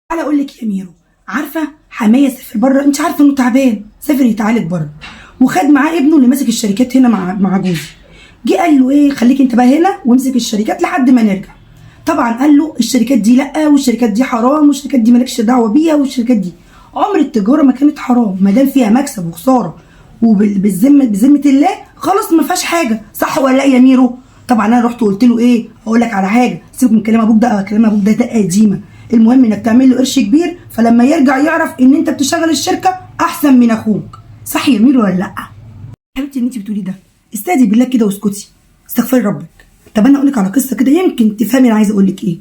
تعالى اقول لك يا ميرو، عارفه حمايه سافر بره، انت عارفه انه تعبان، سافر يتعالج بره، وخد معاه ابنه اللي ماسك الشركات هنا مع جوزي. جه قال له ايه، خليك انت بقى هنا وامسك الشركات لحد ما نرجع. طبعا قال له الشركات دي لا، والشركات دي حرام، والشركات دي مالكش دعوه بيها، والشركات دي عمر التجاره ما كانت حرام ما دام فيها مكسب وخساره، بذمه الله خلاص ما فيهاش حاجه، صح ولا لا يا ميرو؟ طبعا انا رحت قلت له ايه، اقول لك على حاجه، سيبك من كلام ابوك ده، كلام ابوك ده قديمه، المهم انك تعمل له قرش كبير، فلما يرجع يعرف ان انت بتشغل الشركه احسن من اخوك، صح يا ميرو ولا لا؟ حبيبتي ان انت بتقولي ده، استهدي بالله كده واسكتي، استغفري ربك. طب انا اقول لك على قصه كده يمكن تفهمي انا عايزه اقول لك ايه.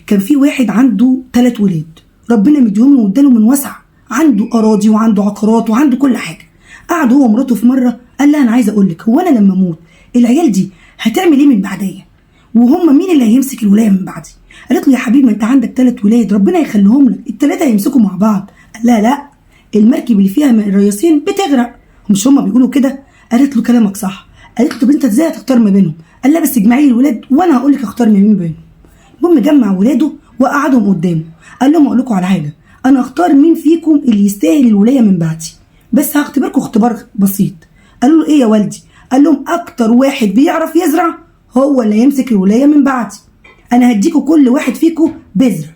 كان في واحد عنده 3 ولاد، ربنا مديهم له واداله من وسع، عنده اراضي وعنده عقارات وعنده كل حاجه. قعد هو ومراته في مره قال لها انا عايزه اقول لك، هو انا لما اموت العيال دي هتعمل ايه من بعديا؟ وهم مين اللي هيمسك الولايه من بعدي؟ قالت له يا حبيبي ما انت عندك 3 ولاد، ربنا يخليهم لك، ال3 هيمسكوا مع بعض. قال لها لا، المركب اللي فيها الرياسين بتغرق، مش هم بيقولوا كده؟ قالت له كلامك صح. قالت له طب انت ازاي هتختار ما بينهم؟ قال لها بس اجمعي لي الولاد وانا هقول لك اختار ما بينهم. المهم جمع ولاده وقعدهم قدامه، قال لهم اقول لكم على حاجه، انا اختار مين فيكم اللي يستاهل الولايه من بعدي، بس هختبركم اختبار بسيط. قالوا له ايه يا والدي؟ قال لهم اكتر واحد بيعرف يزرع هو اللي يمسك الولايه من بعدي، انا هديكوا كل واحد فيكم بذره.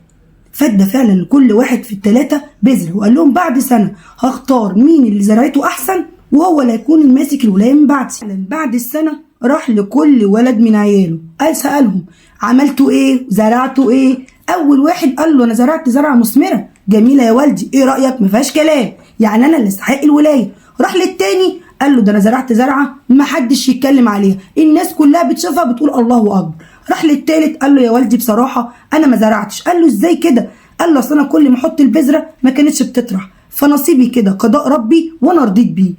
فادى فعلا كل واحد في ال3 بذره، وقال لهم بعد سنه هختار مين اللي زرعته احسن وهو اللي هيكون الماسك الولايه من بعدي. بعد السنه راح لكل ولد من عياله، قال سالهم عملتوا ايه؟ زرعتوا ايه؟ اول واحد قال له انا زرعت زرعه مثمره جميله يا والدي، ايه رايك؟ ما فيهاش كلام، يعني انا اللي استحق الولايه. راح للتاني قال له ده انا زرعت زرعه ما حدش يتكلم عليها، الناس كلها بتشوفها بتقول الله اكبر. راح للتالت قال له يا والدي بصراحه انا ما زرعتش. قال له ازاي كده؟ قال له اصل انا كل ما احط البذره ما كانتش بتطرح، فنصيبي كده قضاء ربي وانا رضيت بيه،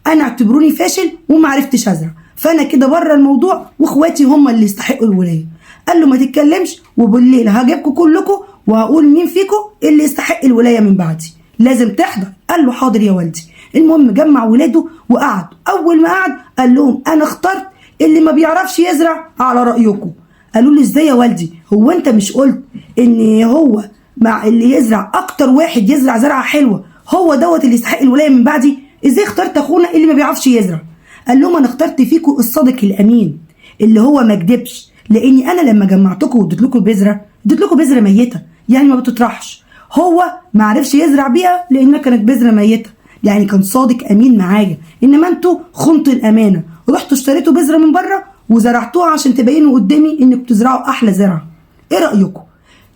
انا اعتبروني فاشل وما عرفتش ازرع، فانا كده بره الموضوع واخواتي هم اللي يستحقوا الولايه. قال له ما تتكلمش، وبالليل هجيبكم كلكم وهقول مين فيكم اللي يستحق الولايه من بعدي، لازم تحضر. قال له حاضر يا والدي. المهم جمع ولاده وقعد، اول ما قعد قال لهم انا اخترت اللي ما بيعرفش يزرع على رايكم. قالوا له ازاي يا والدي؟ هو انت مش قلت ان هو مع اللي يزرع اكتر واحد يزرع زرعه حلوه هو دوت اللي يستحق الولايه من بعدي؟ ازاي اخترت اخونا اللي ما بيعرفش يزرع؟ قال لهم انا اخترت فيكم الصادق الامين اللي هو ما كدبش، لاني انا لما جمعتكم واديت لكم البذره اديت لكم بذره ميته يعني ما بتطرحش، هو ما عرفش يزرع بيها لانها كانت بذره ميته، يعني كان صادق امين معايا، انما انتوا خنتوا الامانه ورحتوا اشتريتوا بذره من بره وزرعتوها عشان تبينوا قدامي انكم بتزرعوا احلى زرعه. ايه رايكم؟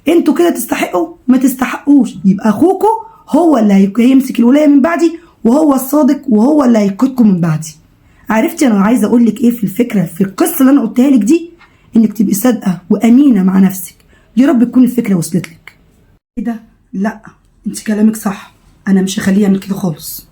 انتوا كده تستحقوا؟ ما تستحقوش، يبقى اخوكم هو اللي هيمسك الولايه من بعدي، وهو الصادق وهو اللي هيقودكم من بعدي. عرفتي انا عايزه اقول لك ايه في الفكره في القصه اللي انا قلتها لك دي؟ انك تبقي صادقه وامينه مع نفسك، يا رب تكون الفكره وصلت لك. ايه ده؟ لا انت كلامك صح، انا مش هخليه يعمل كده خالص.